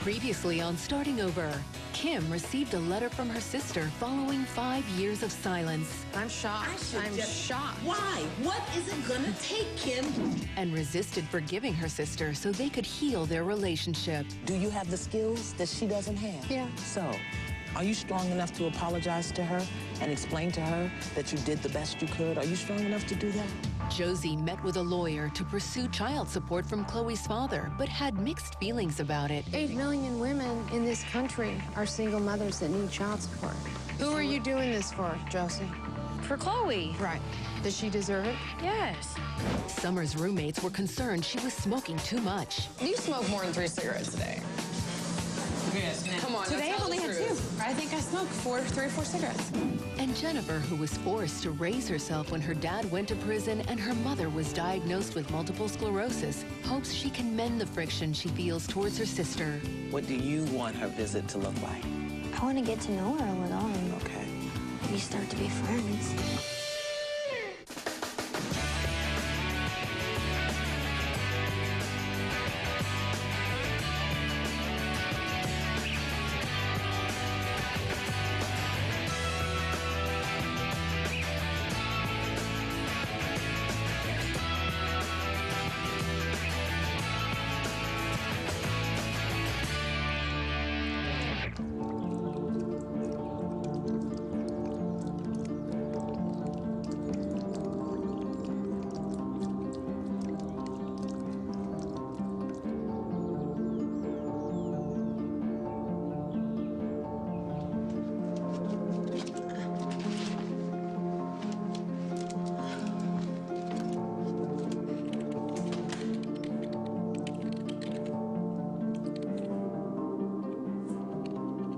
Previously on Starting Over, Kim received a letter from her sister following 5 years of silence. I'm shocked. I'm shocked. Why? What is it gonna take, Kim? And resisted forgiving her sister so they could heal their relationship. Do you have the skills that she doesn't have? Yeah. So, are you strong enough to apologize to her and explain to her that you did the best you could? Are you strong enough to do that? Josie met with a lawyer to pursue child support from Chloe's father, but had mixed feelings about it. 8 million women in this country are single mothers that need child support. Who are you doing this for, Josie? For Chloe. Right. Does she deserve it? Yes. Summer's roommates were concerned she was smoking too much. You smoke more than 3 cigarettes a day. Yes. Come on, Today I've only had 2. I think I smoked 3 or 4 cigarettes. And Jennifer, who was forced to raise herself when her dad went to prison and her mother was diagnosed with multiple sclerosis, hopes she can mend the friction she feels towards her sister. What do you want her visit to look like? I want to get to know her a little and Okay. maybe start to be friends.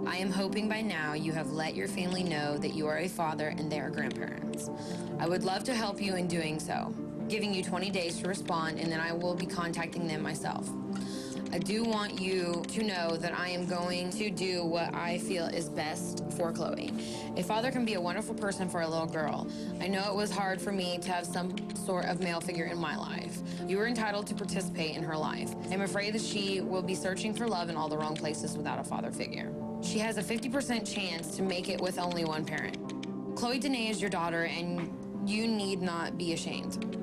I am hoping by now you have let your family know that you are a father and they are grandparents. I would love to help you in doing so, giving you 20 days to respond, and then I will be contacting them myself. I do want you to know that I am going to do what I feel is best for Chloe. A father can be a wonderful person for a little girl. I know it was hard for me to have some sort of male figure in my life. You are entitled to participate in her life. I'm afraid that she will be searching for love in all the wrong places without a father figure. She has a 50% chance to make it with only one parent. Chloe Danae is your daughter, and you need not be ashamed.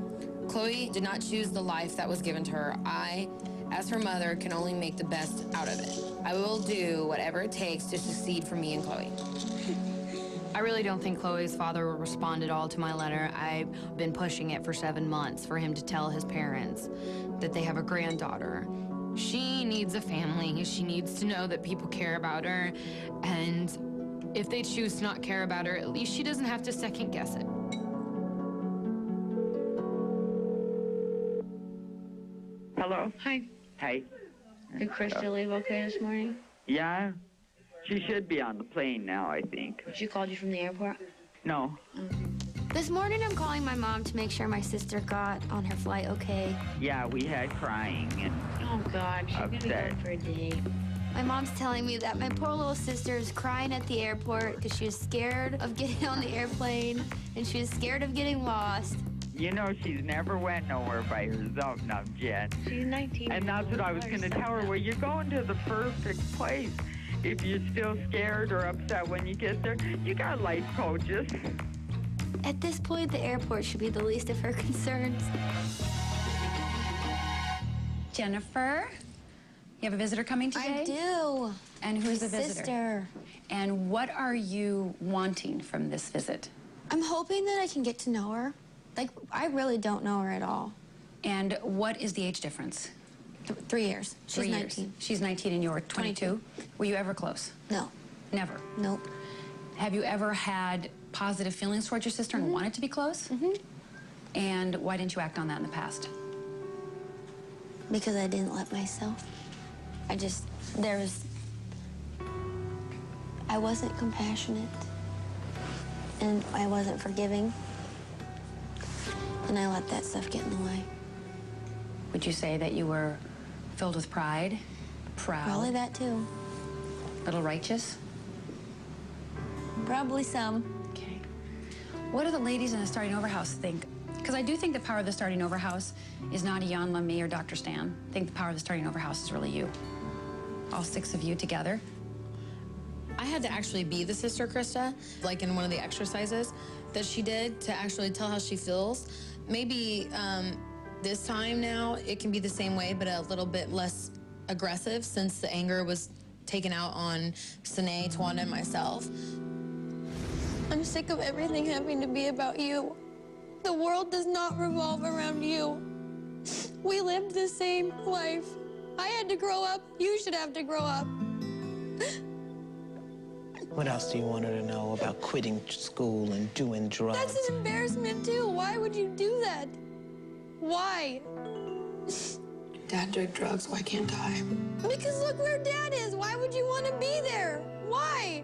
Chloe did not choose the life that was given to her. I, as her mother, can only make the best out of it. I will do whatever it takes to succeed for me and Chloe. I really don't think Chloe's father will respond at all to my letter. I've been pushing it for 7 months for him to tell his parents that they have a granddaughter. She needs a family. She needs to know that people care about her. And if they choose to not care about her, at least she doesn't have to second guess it. Hello? Hi. Hey. Did Krista leave okay this morning? Yeah? She should be on the plane now, I think. She called you from the airport? No. This morning I'm calling my mom to make sure my sister got on her flight okay. Yeah, we had crying and Oh, God. She's going to be Upset. gone for a day. My mom's telling me that my poor little sister is crying at the airport because she was scared of getting on the airplane and she was scared of getting lost. you know she's never went nowhere by herself now, Jen. She's 19. And that's what I was going to tell her. Well, you're going to the perfect place. If you're still scared or upset when you get there, you got life coaches. At this point, the airport should be the least of her concerns. Jennifer, you have a visitor coming today? I do. And who's the My visitor? sister. And what are you wanting from this visit? I'm hoping that I can get to know her. Like, I really don't know her at all. And what is the age difference? 3 years. She's 3 years. 19. She's 19 and you're 22? Were you ever close? No. Never? Nope. Have you ever had positive feelings towards your sister and wanted to be close? Mm-hmm. And why didn't you act on that in the past? Because I didn't let myself. I wasn't compassionate. And I wasn't forgiving. And I let that stuff get in the way. Would you say that you were filled with pride, proud, Probably that too. a little righteous? Probably some. Okay. What do the ladies in the Starting Over house think? Because I do think the power of the Starting Over house is not Iyanla, me, or Dr. Stan. I think the power of the Starting Over house is really you. all 6 of you together? I had to actually be the sister, Krista, like in one of the exercises that she did to actually tell how she feels. Maybe this time now it can be the same way, but a little bit less aggressive since the anger was taken out on Sine, Tawanda, and myself. I'm sick of everything having to be about you. The world does not revolve around you. We lived the same life. I had to grow up. You should have to grow up. What else do you want her to know about quitting school and doing drugs? That's an embarrassment, too. Why would you do that? Why? Dad did drugs, why can't I? Because look where Dad is. Why would you want to be there? Why?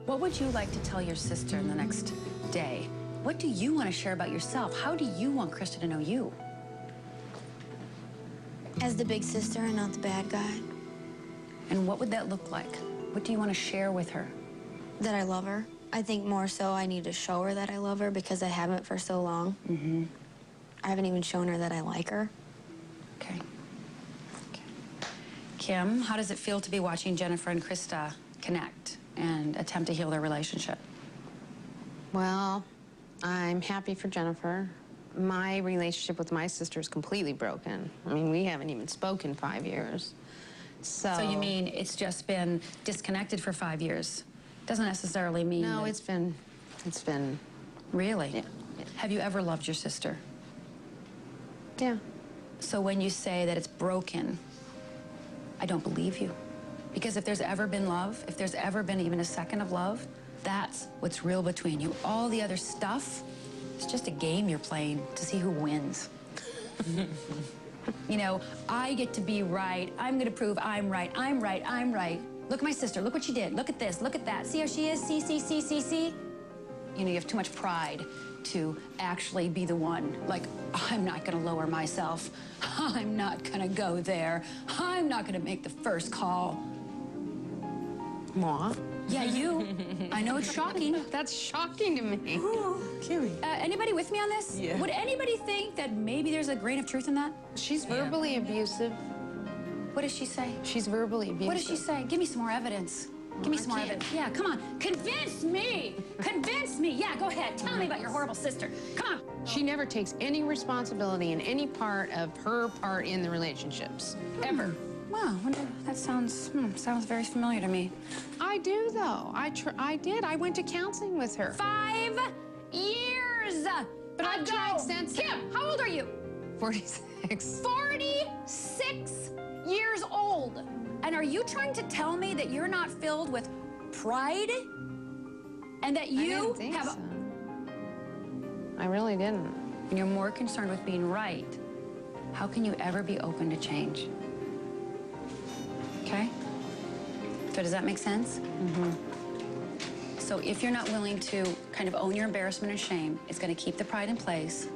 What would you like to tell your sister in the next day? What do you want to share about yourself? How do you want Krista to know you? As the big sister and not the bad guy. And what would that look like? What do you want to share with her? That I love her. I think more so I need to show her that I love her because I haven't for so long. Mm-hmm. I haven't even shown her that I like her. Okay. Kim, how does it feel to be watching Jennifer and Krista connect and attempt to heal their relationship? Well, I'm happy for Jennifer. My relationship with my sister is completely broken. I mean, we haven't even spoken 5 years. So you mean it's just been disconnected for 5 years? Doesn't necessarily mean No, that... it's been... Really? Yeah. Have you ever loved your sister? Yeah. So when you say that it's broken, I don't believe you. Because if there's ever been love, if there's ever been even a second of love, that's what's real between you. All the other stuff, it's just a game you're playing to see who wins. You know, I get to be right. I'm gonna prove I'm right. I'm right. I'm right. Look at my sister. Look what she did. Look at this. Look at that. See how she is? See? You know, you have too much pride to actually be the one. Like, I'm not gonna lower myself. I'm not gonna go there. I'm not gonna make the first call. Moi? Yeah, you. I know it's shocking. That's shocking to me. Kimmy. Anybody with me on this? Yeah. Would anybody think that maybe there's a grain of truth in that? She's verbally abusive. What does she say? She's verbally abusive. What does she say? Give me some more evidence. Give me some more evidence. Yeah, come on. Convince me. Convince me. Yeah, go ahead. Tell me about your horrible sister. Come on. She never takes any responsibility in any part of her part in the relationships. Ever. Wow, that sounds very familiar to me. I do, though. I did. I went to counseling with her. 5 years. But I've tried since. Kim, how old are you? 46. 46 years old. And are you trying to tell me that you're not filled with pride? And that you I didn't think have... so. I really didn't. And you're more concerned with being right. How can you ever be open to change? Okay? So does that make sense? Mm-hmm. So if you're not willing to kind of own your embarrassment and shame, it's going to keep the pride in place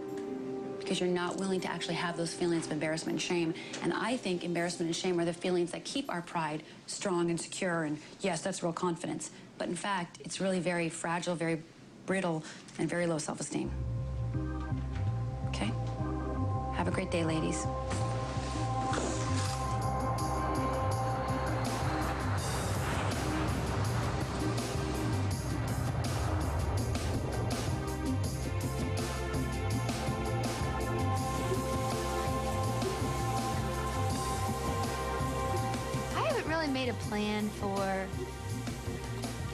because you're not willing to actually have those feelings of embarrassment and shame. And I think embarrassment and shame are the feelings that keep our pride strong and secure. And yes, that's real confidence. But in fact, it's really very fragile, very brittle, and very low self-esteem. Okay? Have a great day, ladies. Made a plan for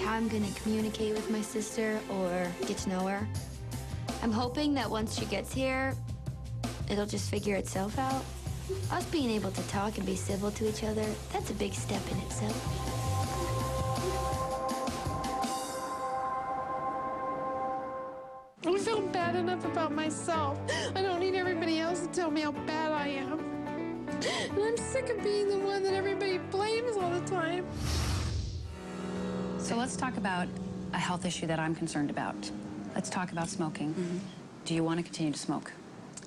how I'm gonna communicate with my sister or get to know her. I'm hoping that once she gets here, it'll just figure itself out. Us being able to talk and be civil to each other, that's a big step in itself. I feel bad enough about myself. I don't need everybody else to tell me how bad I am. And I'm sick of being the one that everybody blames all the time. So let's talk about a health issue that I'm concerned about. Let's talk about smoking. Mm-hmm. Do you want to continue to smoke?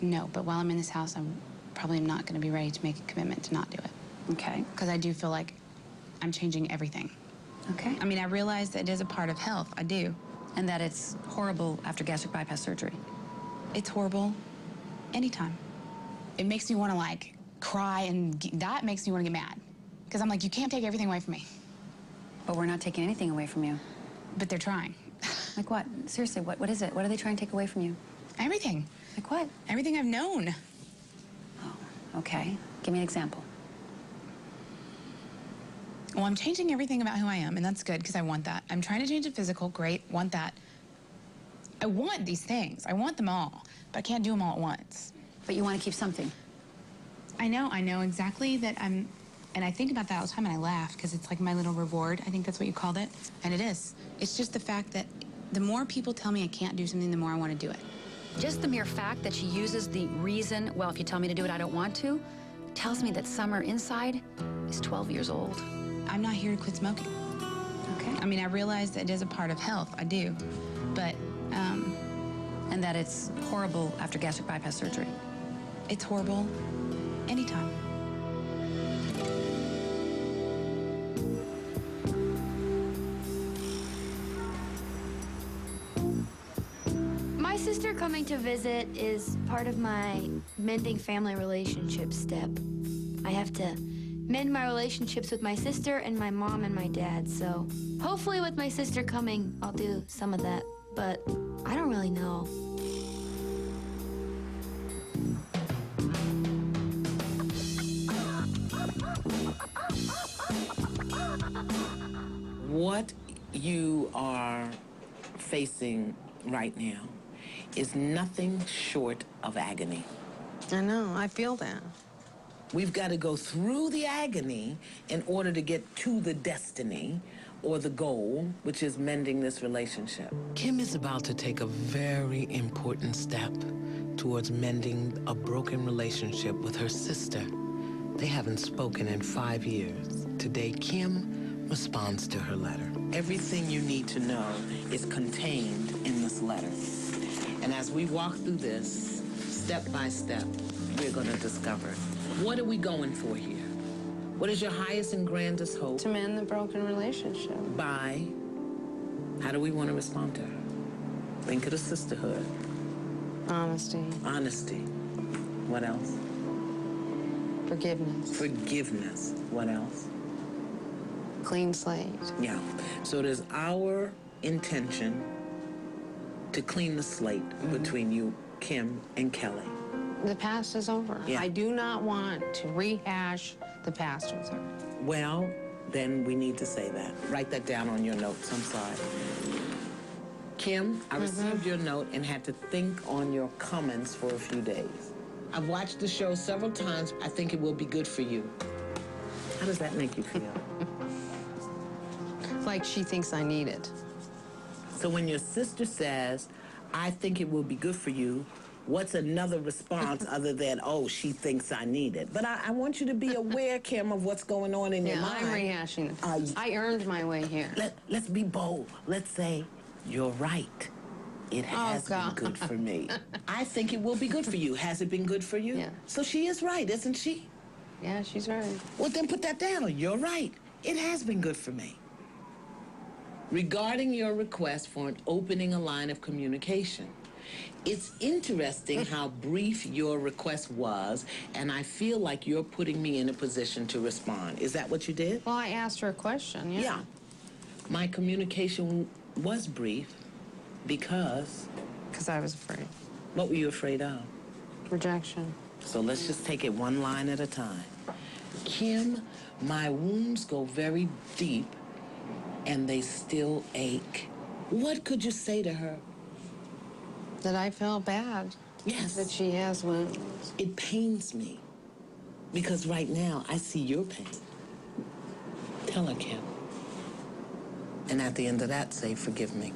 No, but while I'm in this house, I'm probably not going to be ready to make a commitment to not do it. Okay. Because I do feel like I'm changing everything. Okay. I mean, I realize that it is a part of health. I do. And that it's horrible after gastric bypass surgery. It's horrible anytime. It makes me want to, like, cry, and that makes me want to get mad. Because I'm like, you can't take everything away from me. But we're not taking anything away from you. But they're trying. Like what? Seriously, what is it? What are they trying to take away from you? Everything. Like what? Everything I've known. Oh, okay. Give me an example. Well, I'm changing everything about who I am, and that's good because I want that. I'm trying to change the physical, great, want that. I want these things. I want them all, but I can't do them all at once. But you want to keep something. I know exactly that and I think about that all the time and I laugh because it's like my little reward. I think that's what you called it, and it is. It's just the fact that the more people tell me I can't do something, the more I want to do it. Just the mere fact that she uses the reason, well, if you tell me to do it, I don't want to, tells me that Sommer inside is 12 years old. I'm not here to quit smoking. Okay. I mean, I realize that it is a part of health. I do. But, and that it's horrible after gastric bypass surgery. It's horrible anytime. My sister coming to visit is part of my mending family relationship step. I have to mend my relationships with my sister and my mom and my dad, so hopefully with my sister coming, I'll do some of that, but I don't really know. What you are facing right now is nothing short of agony. I know, I feel that. We've got to go through the agony in order to get to the destiny or the goal, which is mending this relationship. Kim is about to take a very important step towards mending a broken relationship with her sister. They haven't spoken in 5 years. Today, Kim responds to her letter. Everything you need to know is contained in this letter. And as we walk through this, step by step, we're going to discover, what are we going for here? What is your highest and grandest hope? To mend the broken relationship. By, how do we want to respond to her? Think of the sisterhood. Honesty. Honesty. What else? Forgiveness. Forgiveness. What else? Clean slate. Yeah. So it is our intention to clean the slate between you, Kim, and Kelly. The past is over. Yeah. I do not want to rehash the past with her. Well, then we need to say that. Write that down on your notes. I'm sorry. Kim, I received your note and had to think on your comments for a few days. I've watched the show several times. I think it will be good for you. How does that make you feel? Like she thinks I need it. So when your sister says, I think it will be good for you, what's another response other than, oh, she thinks I need it? But I want you to be aware, Kim, of what's going on in your mind. I'm rehashing it. I earned my way here. Let's be bold. Let's say, you're right. It has been good for me. I think it will be good for you. Has it been good for you? Yeah. So she is right, isn't she? Yeah, she's right. Well, then put that down. You're right. It has been good for me. Regarding your request for an opening a line of communication, it's interesting how brief your request was, and I feel like you're putting me in a position to respond. Is that what you did? Well, I asked her a question, yeah. Yeah. My communication was brief because... Because I was afraid. What were you afraid of? Rejection. So let's just take it one line at a time. Kim, my wounds go very deep, and they still ache. What could you say to her? That I felt bad. Yes. That she has wounds. It pains me, because right now I see your pain. Tell her, Kim. And at the end of that, say, forgive me.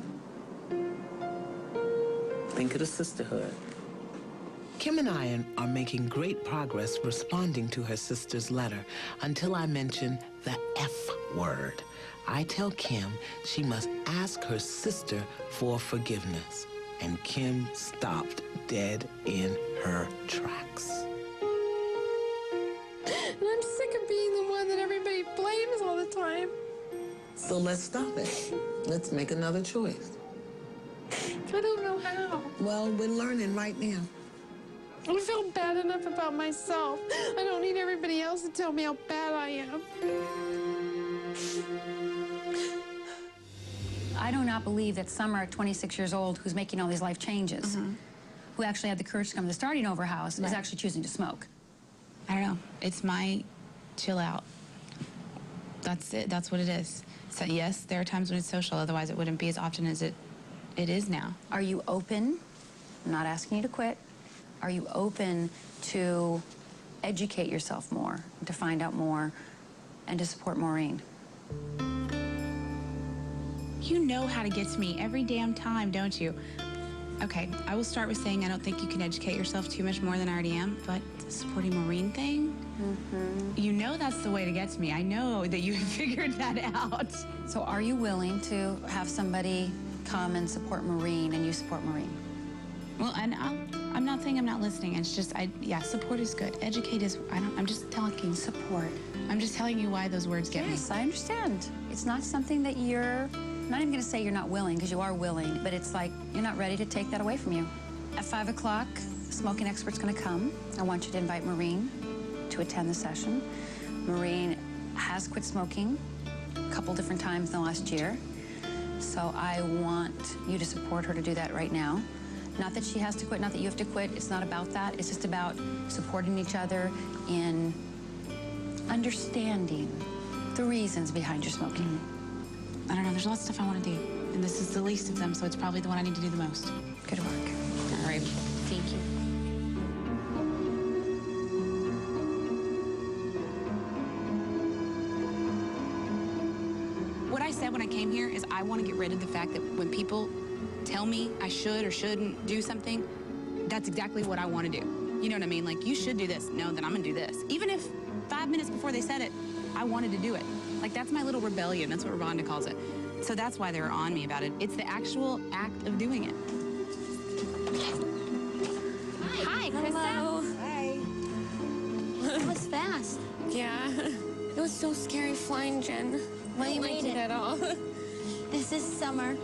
Think of the sisterhood. Kim and I are making great progress responding to her sister's letter until I mention the F word. I tell Kim she must ask her sister for forgiveness. And Kim stopped dead in her tracks. And I'm sick of being the one that everybody blames all the time. So let's stop it. Let's make another choice. I don't know how. Well, we're learning right now. I feel bad enough about myself. I don't need everybody else to tell me how bad I am. I do not believe that Sommer, at 26 years old, who's making all these life changes, who actually had the courage to come to the starting over house, is actually choosing to smoke. I don't know. It's my chill out. That's it. That's what it is. So yes, there are times when it's social. Otherwise, it wouldn't be as often as it is now. Are you open? I'm not asking you to quit. Are you open to educate yourself more, to find out more, and to support Maureen? You know how to get to me every damn time, don't you? Okay, I will start with saying I don't think you can educate yourself too much more than I already am, but the supporting Maureen thing, you know that's the way to get to me. I know that you figured that out. So are you willing to have somebody come and support Maureen and you support Maureen? Well, and I'm not saying I'm not listening. It's just, yeah, support is good. Educate is, I'm just talking support. I'm just telling you why those words get me. Yes, I understand. It's not something that I'm not even going to say you're not willing, because you are willing, but it's like you're not ready to take that away from you. At 5 o'clock, the smoking expert's going to come. I want you to invite Maureen to attend the session. Maureen has quit smoking a couple different times in the last year, so I want you to support her to do that right now. Not that she has to quit, not that you have to quit. It's not about that. It's just about supporting each other in understanding the reasons behind your smoking. I don't know, there's lots of stuff I want to do, and this is the least of them, so it's probably the one I need to do the most. Good work. All right. Thank you. What I said when I came here is I want to get rid of the fact that when people tell me I should or shouldn't do something, that's exactly what I want to do. You know what I mean? Like, you should do this. No, then I'm going to do this. Even if 5 minutes before they said it, I wanted to do it. Like, that's my little rebellion. That's what Rhonda calls it. So that's why they're on me about it. It's the actual act of doing it. Hi, Hello. Hi. That was fast. Yeah. It was so scary flying, Jen. Why you made it at all. This is Summer.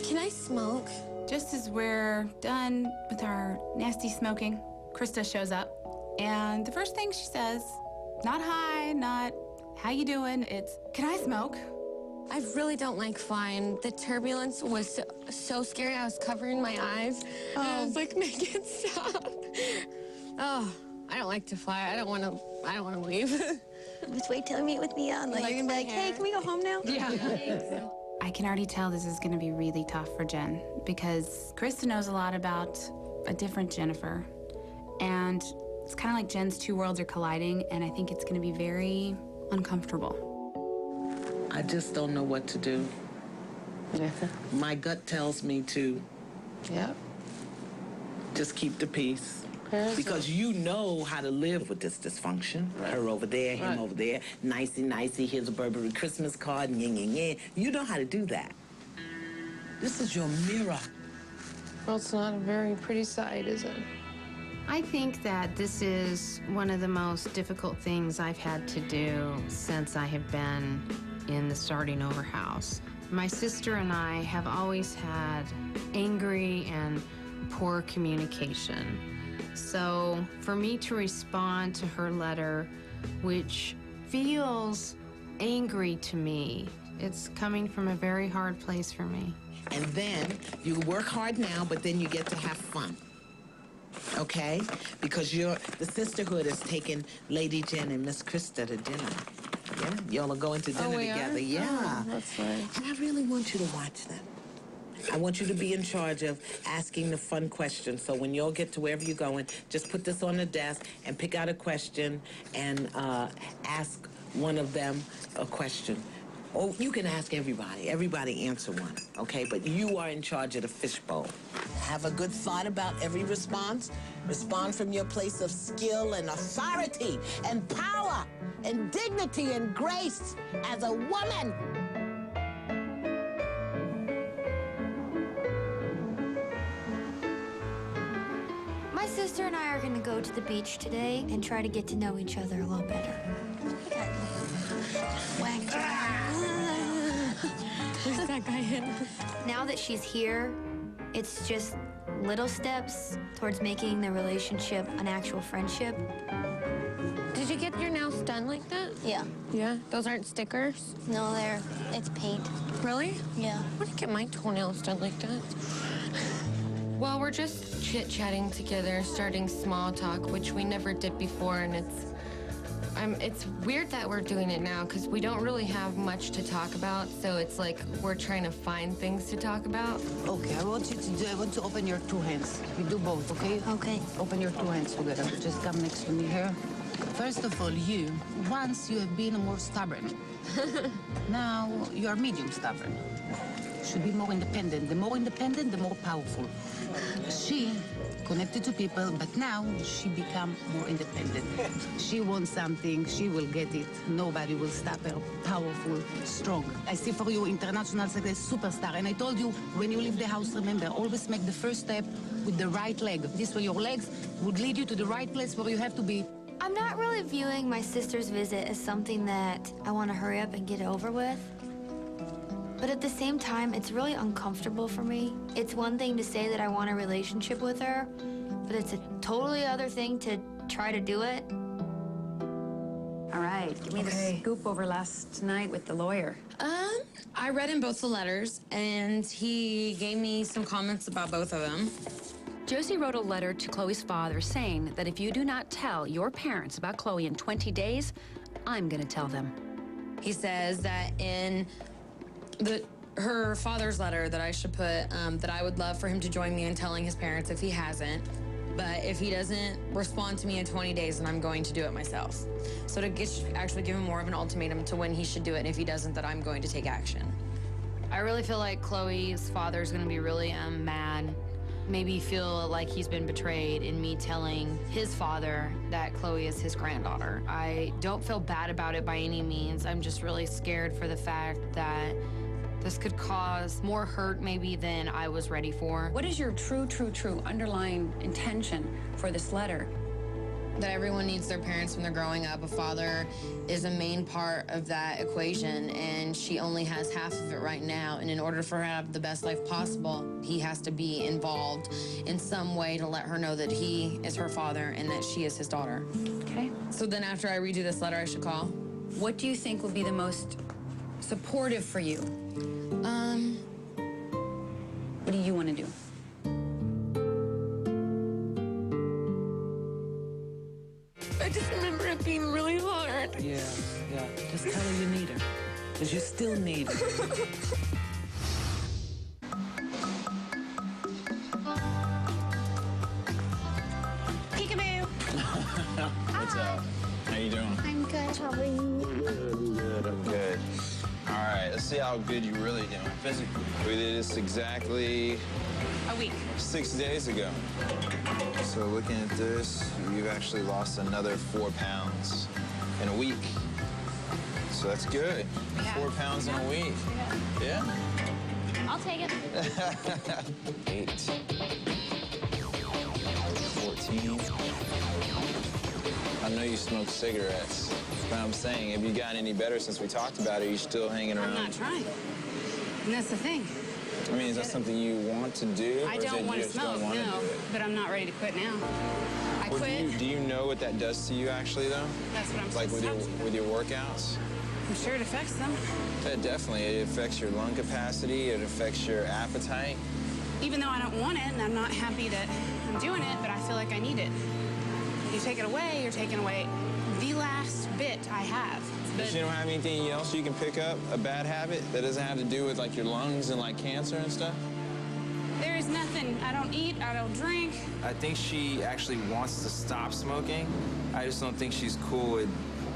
Can I smoke? Just as we're done with our nasty smoking, Krista shows up. And the first thing she says, not hi, not how you doing, it's, can I smoke? I really don't like flying. The turbulence was so scary. I was covering my eyes. And I was like, make it stop. Oh, I don't like to fly. I don't want to leave. Just wait till you meet with me on like, hey, can we go home now? Yeah. I can already tell this is going to be really tough for Jen because Krista knows a lot about a different Jennifer. And it's kind of like Jen's two worlds are colliding, and I think it's going to be very uncomfortable. I just don't know what to do. My gut tells me to just keep the peace. Because you know how to live with this dysfunction. Her over there, him over there, nicey, here's a Burberry Christmas card, yeah. You know how to do that. This is your mirror. Well, it's not a very pretty sight, is it? I think that this is one of the most difficult things I've had to do since I have been in the starting over house. My sister and I have always had angry and poor communication. So for me to respond to her letter, which feels angry to me, it's coming from a very hard place for me. And then you work hard now, but then you get to have fun. Okay? Because the sisterhood is taking Lady Jen and Miss Krista to dinner. Yeah? Y'all are going to dinner together. Yeah. Oh, that's nice. And I really want you to watch them. I want you to be in charge of asking the fun questions. So when y'all get to wherever you're going, just put this on the desk and pick out a question and ask one of them a question. Or you can ask everybody. Everybody answer one, okay? But you are in charge of the fishbowl. Have a good thought about every response. Respond from your place of skill and authority and power and dignity and grace as a woman. My sister and I are gonna go to the beach today and try to get to know each other a little better. Where's that guy in? Now that she's here, it's just little steps towards making the relationship an actual friendship. Did you get your nails done like that? Yeah. Yeah? Those aren't stickers? No, it's paint. Really? Yeah. I want to get my toenails done like that. Well, we're just chit-chatting together, starting small talk, which we never did before, and it's weird that we're doing it now because we don't really have much to talk about, so it's like we're trying to find things to talk about. Okay, I want to open your two hands. We do both, okay? Okay. Open your two hands together. Just come next to me here. First of all, once you have been more stubborn. Now you are medium stubborn. Should be more independent. The more independent, the more powerful. She connected to people, but now she become more independent. She wants something, she will get it. Nobody will stop her. Powerful, strong. I see for you international success superstar. And I told you, when you leave the house, remember, always make the first step with the right leg. This way your legs would lead you to the right place where you have to be. I'm not really viewing my sister's visit as something that I want to hurry up and get over with. But at the same time, it's really uncomfortable for me. It's one thing to say that I want a relationship with her, but it's a totally other thing to try to do it. All right, give me the scoop over last night with the lawyer. I read in both the letters, and he gave me some comments about both of them. Josie wrote a letter to Chloe's father saying that if you do not tell your parents about Chloe in 20 days, I'm gonna tell them. He says that in her father's letter that I should put that I would love for him to join me in telling his parents if he hasn't, but if he doesn't respond to me in 20 days, then I'm going to do it myself. So to actually give him more of an ultimatum to when he should do it, and if he doesn't, that I'm going to take action. I really feel like Chloe's father's gonna be really mad, maybe feel like he's been betrayed in me telling his father that Chloe is his granddaughter. I don't feel bad about it by any means. I'm just really scared for the fact that this could cause more hurt maybe than I was ready for. What is your true underlying intention for this letter? That everyone needs their parents when they're growing up. A father is a main part of that equation, and she only has half of it right now. And in order for her to have the best life possible, he has to be involved in some way to let her know that he is her father and that she is his daughter. Okay. So then after I redo this letter, I should call? What do you think would be the most supportive for you? What do you want to do? I just remember it being really hard. Yeah. Just tell her you need her. Because you still need her. Peekaboo. What's up? How you doing? I'm good. How are you? I'm good. All right, let's see how good you're really doing physically. We did this exactly A week. 6 days ago. So looking at this, you've actually lost another 4 pounds in a week. So that's good. Yeah. 4 pounds in a week. Yeah? I'll take it. 8. 14. I know you smoke cigarettes, but I'm saying, have you gotten any better since we talked about it? Are you still hanging around? I'm not trying. And that's the thing. I mean, is that something you want to do? I or is don't it want you to just smoke, don't want no. to do it? But I'm not ready to quit now. I Well, quit. do you know what that does to you, actually, though? That's what I'm Like supposed to talk to. with your workouts? I'm sure it affects them. That definitely. It affects your lung capacity. It affects your appetite. Even though I don't want it, and I'm not happy that I'm doing it, but I feel like I need it. You take it away, you're taking away the last bit I have. But you don't have anything else you can pick up, a bad habit that doesn't have to do with like your lungs and like cancer and stuff? There is nothing. I don't eat, I don't drink. I think she actually wants to stop smoking. I just don't think she's cool with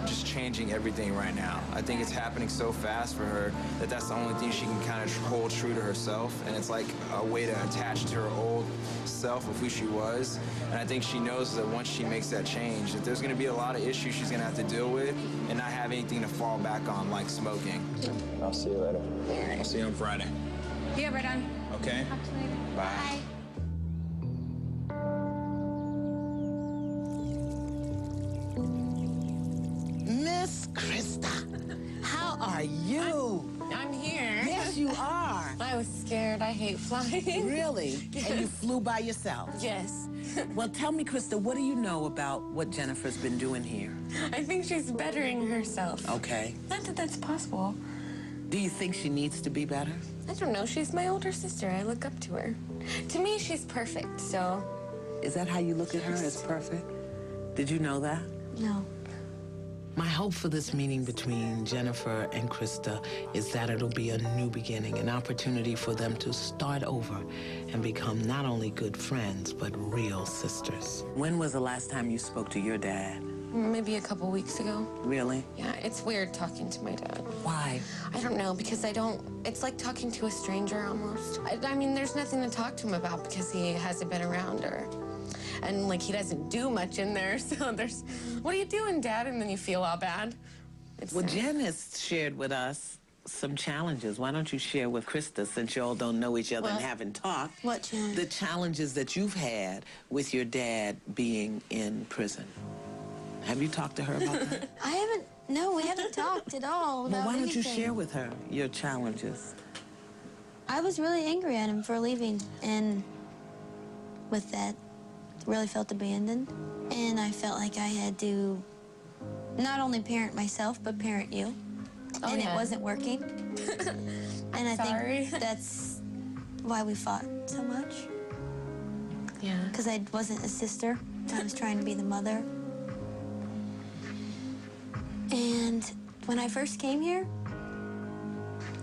just changing everything right now. I think it's happening so fast for her that that's the only thing she can kind of hold true to herself. And it's like a way to attach to her old self of who she was. And I think she knows that once she makes that change, that there's gonna be a lot of issues she's gonna have to deal with and not have anything to fall back on like smoking. I'll see you later. I'll see you on Friday. Yeah, right on. Okay? Talk to you later. Bye. Miss Krista, how are you? I'm here. Yes, you are. I was scared. I hate flying. Really? And you flew by yourself? Yes. Well, tell me, Krista, what do you know about what Jennifer's been doing here? I think she's bettering herself. Okay. Not that that's possible. Do you think she needs to be better? I don't know. She's my older sister. I look up to her. To me, she's perfect, so... Is that how you look at her, as perfect? Did you know that? No. My hope for this meeting between Jennifer and Krista is that it'll be a new beginning, an opportunity for them to start over and become not only good friends, but real sisters. When was the last time you spoke to your dad? Maybe a couple weeks ago. Really? Yeah, it's weird talking to my dad. Why? I don't know, because it's like talking to a stranger almost. I mean, there's nothing to talk to him about because he hasn't been around her. And, like, he doesn't do much in there, so there's, what are you doing, Dad? And then you feel all bad. Well, Jen has shared with us some challenges. Why don't you share with Krista, since you all don't know each other and haven't talked, What challenge? the challenges that you've had with your dad being in prison. Have you talked to her about that? No, we haven't talked at all about Well, why don't you anything. share with her your challenges? I was really angry at him for leaving, and with that, really felt abandoned. And I felt like I had to not only parent myself, but parent you. Oh, and yeah. it wasn't working. And I think that's why we fought so much. Yeah. Because I wasn't a sister. I was trying to be the mother. And when I first came here,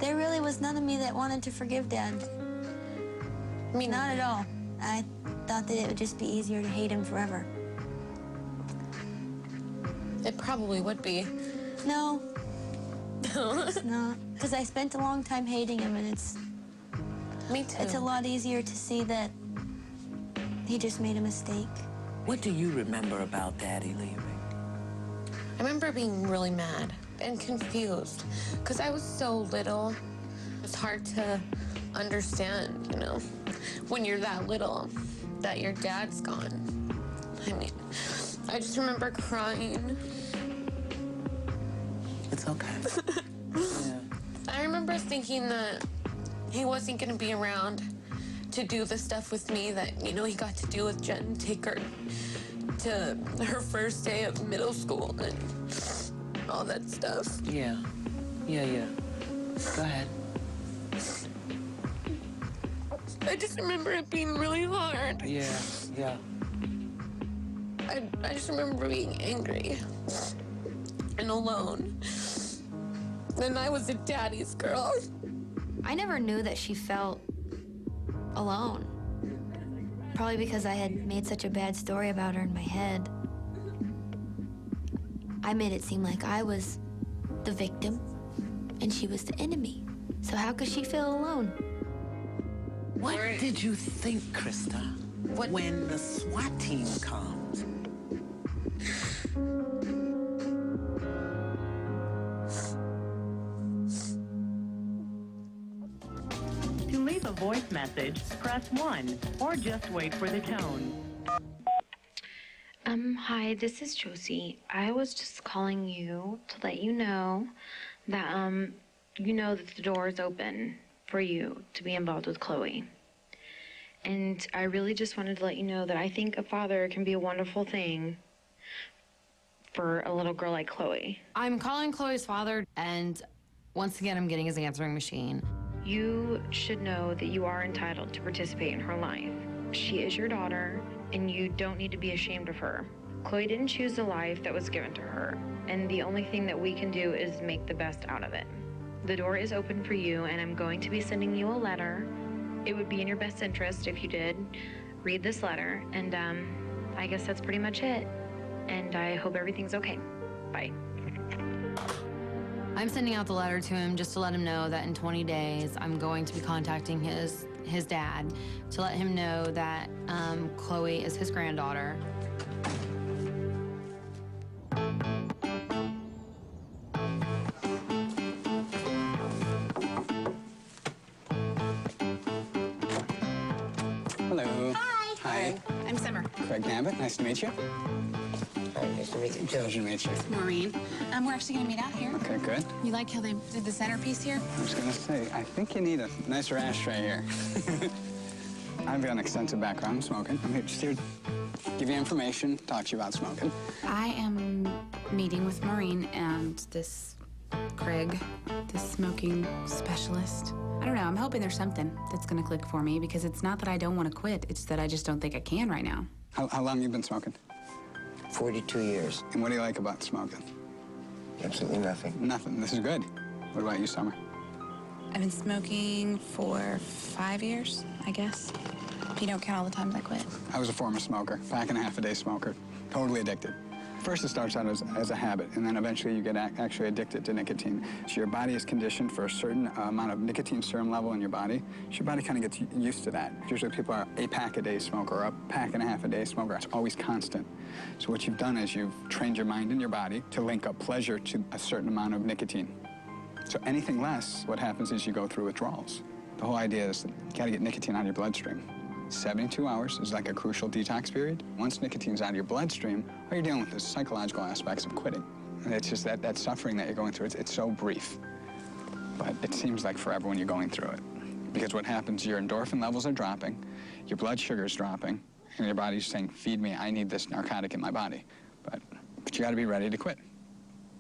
there really was none of me that wanted to forgive Dad. Not at all. I thought that it would just be easier to hate him forever. It probably would be. No. It's not. Because I spent a long time hating him, and it's... Me too. It's a lot easier to see that he just made a mistake. What do you remember about Daddy leaving? I remember being really mad and confused because I was so little. It's hard to understand, you know, when you're that little, that your dad's gone. I mean, I just remember crying. It's okay. Yeah. I remember thinking that he wasn't going to be around to do the stuff with me that, you know, he got to do with Jen, take her to her first day of middle school and all that stuff. Yeah. Yeah. Go ahead. I just remember it being really hard. Yeah. I just remember being angry and alone. And I was a daddy's girl. I never knew that she felt alone. Probably because I had made such a bad story about her in my head. I made it seem like I was the victim and she was the enemy. So how could she feel alone? What did you think, Krista, when the SWAT team comes? To leave a voice message, press 1 or just wait for the tone. Hi, this is Josie. I was just calling you to let you know that, you know that the door is open for you to be involved with Chloe. And I really just wanted to let you know that I think a father can be a wonderful thing for a little girl like Chloe. I'm calling Chloe's father, and once again, I'm getting his answering machine. You should know that you are entitled to participate in her life. She is your daughter, and you don't need to be ashamed of her. Chloe didn't choose the life that was given to her, and the only thing that we can do is make the best out of it. The door is open for you, and I'm going to be sending you a letter. It would be in your best interest if you did read this letter, and I guess that's pretty much it. And I hope everything's okay. Bye. I'm sending out the letter to him just to let him know that in 20 days, I'm going to be contacting his dad to let him know that Chloe is his granddaughter. Hello. Hi. Hi. I'm Sommer. Craig Nambit, nice to meet you. Nice to meet you, Joe. Pleasure to meet you. Maureen. We're actually going to meet out here. Okay, good. You like how they did the centerpiece here? I was going to say, I think you need a nicer ashtray here. I've got an extensive background in smoking. I'm just here to give you information, talk to you about smoking. I am meeting with Maureen and this Craig, this smoking specialist. I don't know, I'm hoping there's something that's gonna click for me because it's not that I don't want to quit, it's that I just don't think I can right now. How long have you been smoking? 42 years. And what do you like about smoking? Absolutely nothing. Nothing. This is good. What about you, Summer? I've been smoking for 5 years, I guess. If you don't count all the times I quit. I was a former smoker, pack and a half a day smoker, totally addicted. First, it starts out as a habit, and then eventually you get actually addicted to nicotine. So your body is conditioned for a certain amount of nicotine serum level in your body. So your body kind of gets used to that. Usually people are a pack a day smoker or a pack and a half a day smoker. It's always constant. So what you've done is you've trained your mind and your body to link up pleasure to a certain amount of nicotine. So anything less, what happens is you go through withdrawals. The whole idea is that you got to get nicotine out of your bloodstream. 72 hours is like a crucial detox period. Once nicotine's out of your bloodstream, all you're dealing with is psychological aspects of quitting. And it's just that suffering that you're going through, it's so brief. But it seems like forever when you're going through it. Because what happens, your endorphin levels are dropping, your blood sugar is dropping, and your body's saying, feed me, I need this narcotic in my body. But you got to be ready to quit.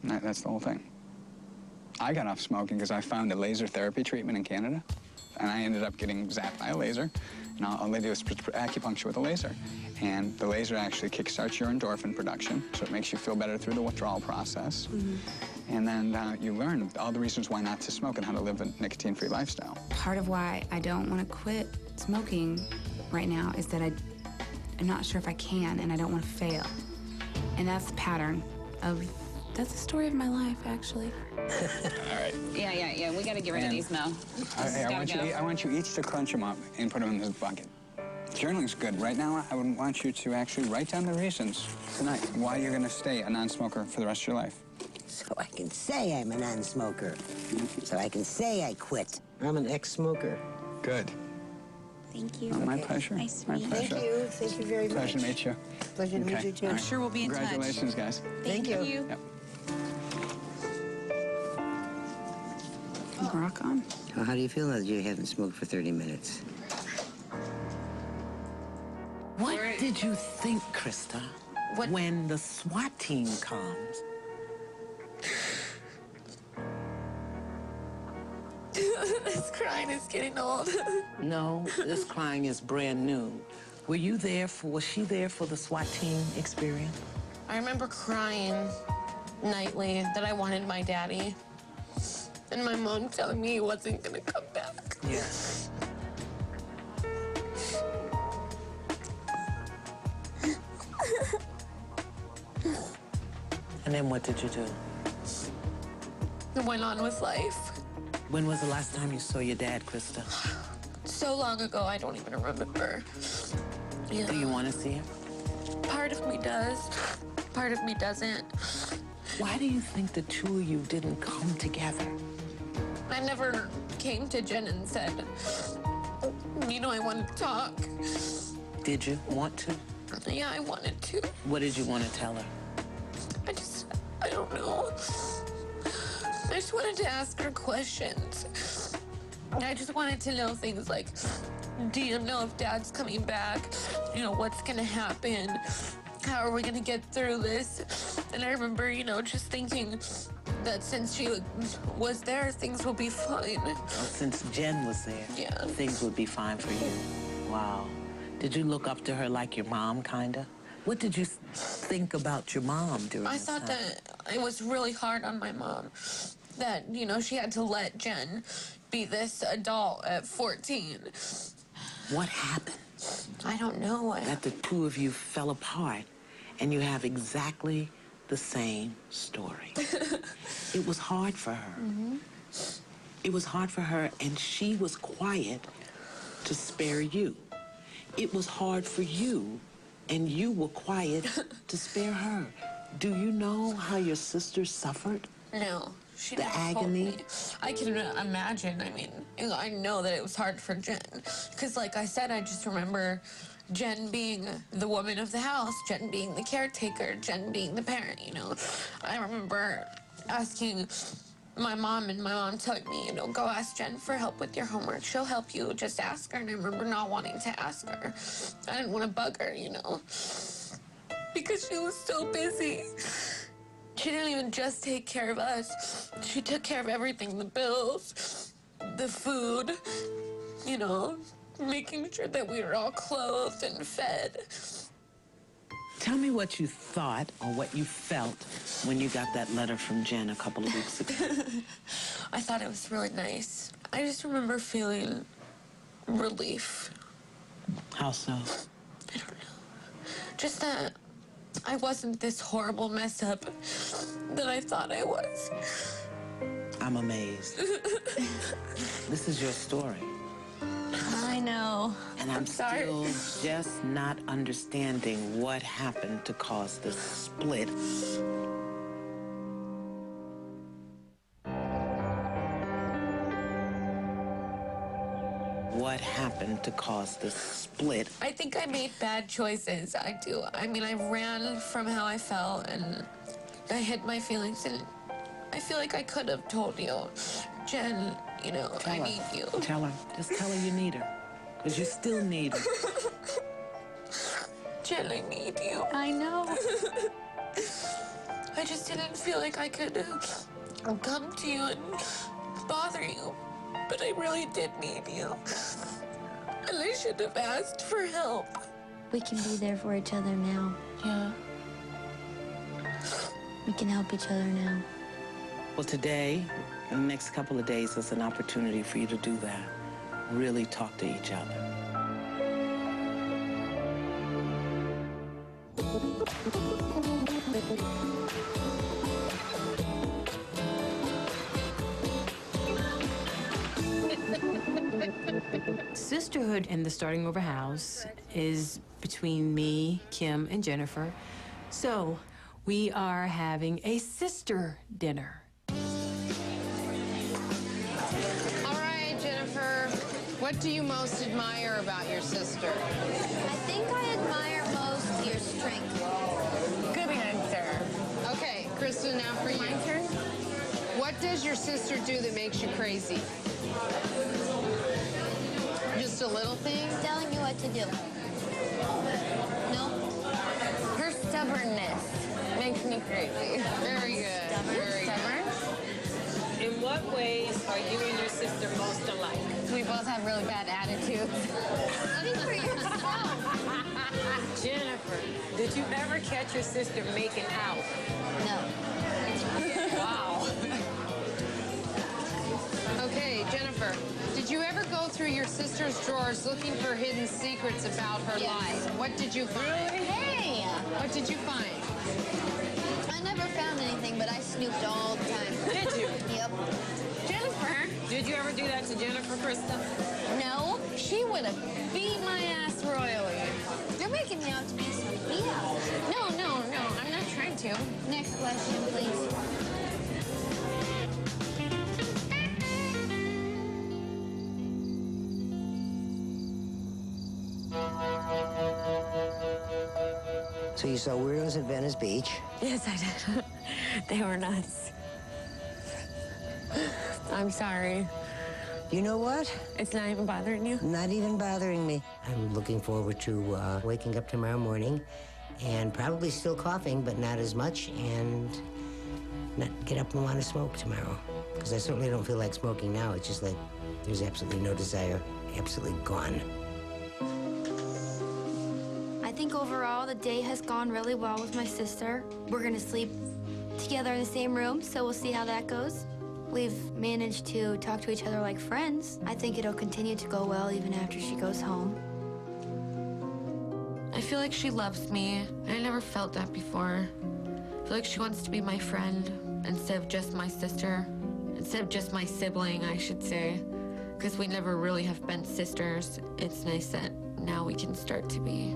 And that's the whole thing. I got off smoking because I found a laser therapy treatment in Canada, and I ended up getting zapped by a laser. And all they do is acupuncture with a laser. And the laser actually kickstarts your endorphin production, so it makes you feel better through the withdrawal process. Mm-hmm. And then you learn all the reasons why not to smoke and how to live a nicotine-free lifestyle. Part of why I don't want to quit smoking right now is that I'm not sure if I can, and I don't want to fail. And that's the pattern of... That's the story of my life, actually. All right. Yeah. We got to get rid of these now. I want you each to crunch them up and put them in this bucket. Journaling's good. Right now, I would want you to actually write down the reasons tonight why you're going to stay a non-smoker for the rest of your life. So I can say I'm a non-smoker. So I can say I quit. I'm an ex-smoker. Good. Thank you. Oh, my pleasure. Nice to my meet you. pleasure. Thank you. Thank you very much. Pleasure to meet you. Pleasure to meet you, too. All I'm sure we'll be in touch. Congratulations, guys. Thank you. Yep. Rock on. Well, how do you feel now that you haven't smoked for 30 minutes? What did you think, Krista, when the SWAT team comes? This crying is getting old. No, this crying is brand new. Was she there for the SWAT team experience? I remember crying nightly that I wanted my daddy. And my mom telling me he wasn't gonna come back. Yeah. And then what did you do? I went on with life. When was the last time you saw your dad, Krista? So long ago, I don't even remember. Yeah. Do you want to see him? Part of me does. Part of me doesn't. Why do you think the two of you didn't come together? I never came to Jen and said, I want to talk. Did you want to? Yeah, I wanted to. What did you want to tell her? I don't know. I just wanted to ask her questions. I just wanted to know things like, do you know if Dad's coming back? What's gonna happen? How are we gonna get through this? And I remember, just thinking that since she was there, things will be fine. Well, since Jen was there, things would be fine for you. Wow. Did you look up to her like your mom, kinda? What did you think about your mom during I this thought time? that it was really hard on my mom. That, she had to let Jen be this adult at 14. What happened? I don't know. That the two of you fell apart, and you have exactly the same story. It was hard for her. Mm-hmm. It was hard for her, and she was quiet to spare you. It was hard for you, and you were quiet to spare her. Do you know how your sister suffered? No. She the never agony? told me. I can imagine. I know that it was hard for Jen. Because like I said, I just remember Jen being the woman of the house, Jen being the caretaker, Jen being the parent, you know. I remember asking my mom, and my mom telling me, you know, go ask Jen for help with your homework. She'll help you. Just ask her. And I remember not wanting to ask her. I didn't want to bug her, you know, because she was so busy. She didn't even just take care of us. She took care of everything, the bills, the food, you know, making sure that we were all clothed and fed. Tell me what you thought or what you felt when you got that letter from Jen a couple of weeks ago. I thought it was really nice. I just remember feeling relief. How so? I don't know. Just that I wasn't this horrible mess up that I thought I was. I'm amazed. This is your story. I know. And I'm sorry. still just not understanding what happened to cause this split. What happened to cause this split? I think I made bad choices. I do. I mean, I ran from how I felt, and I hid my feelings, and I feel like I could have told you, Jen, you know, I need you. Tell her. Just tell her you need her. Because you still need her. Jen, I need you. I know. I just didn't feel like I could come to you and bother you. But I really did need you. And I should have asked for help. We can be there for each other now. Yeah. We can help each other now. Well, today, in the next couple of days, is an opportunity for you to do that. Really talk to each other. Sisterhood in the starting over house is between me, Kim, and Jennifer. So we are having a sister dinner. All right, Jennifer, what do you most admire about your sister? I think I admire most your strength. Good answer. Okay, Kristen, now for you. My turn? What does your sister do that makes you crazy? Just a little thing? Telling you what to do. No? Her stubbornness makes me crazy. Very good. Very Stubborn? In what ways are you and your sister most alike? We both have really bad attitudes. Speak for yourself. Jennifer, did you ever catch your sister making out? No. Wow. Okay, Jennifer, did you ever go through your sister's drawers looking for hidden secrets about her life? What did you find? Hey! What did you find? I never found anything, but I snooped all the time. Did you? Yep. Jennifer, did you ever do that to Jennifer, Krista? No? She would have beat my ass royally. You're making me out to be sweet. Yeah. No, I'm not trying to. Next question, please. So you saw weirdos at Venice Beach? Yes, I did. They were nuts. I'm sorry. You know what? It's not even bothering you? Not even bothering me. I'm looking forward to waking up tomorrow morning and probably still coughing, but not as much, and not get up and want to smoke tomorrow. Because I certainly don't feel like smoking now. It's just like there's absolutely no desire, absolutely gone. I think overall the day has gone really well with my sister. We're gonna sleep together in the same room, so we'll see how that goes. We've managed to talk to each other like friends. I think it'll continue to go well even after she goes home. I feel like she loves me. I never felt that before. I feel like she wants to be my friend instead of just my sister. Instead of just my sibling, I should say. Because we never really have been sisters. It's nice that now we can start to be.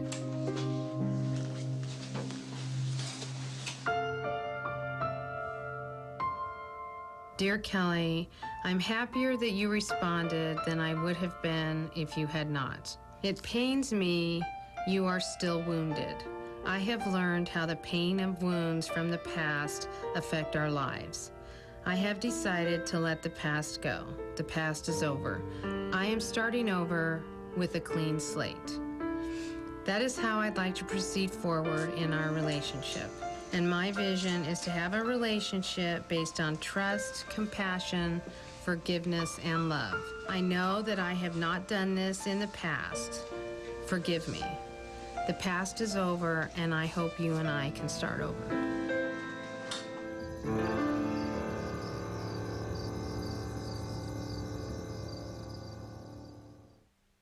Dear Kelly, I'm happier that you responded than I would have been if you had not. It pains me You are still wounded. I have learned how the pain of wounds from the past affect our lives. I have decided to let the past go. The past is over. I am starting over with a clean slate. That is how I'd like to proceed forward in our relationship. And my vision is to have a relationship based on trust, compassion, forgiveness, and love. I know that I have not done this in the past. Forgive me. The past is over, and I hope you and I can start over.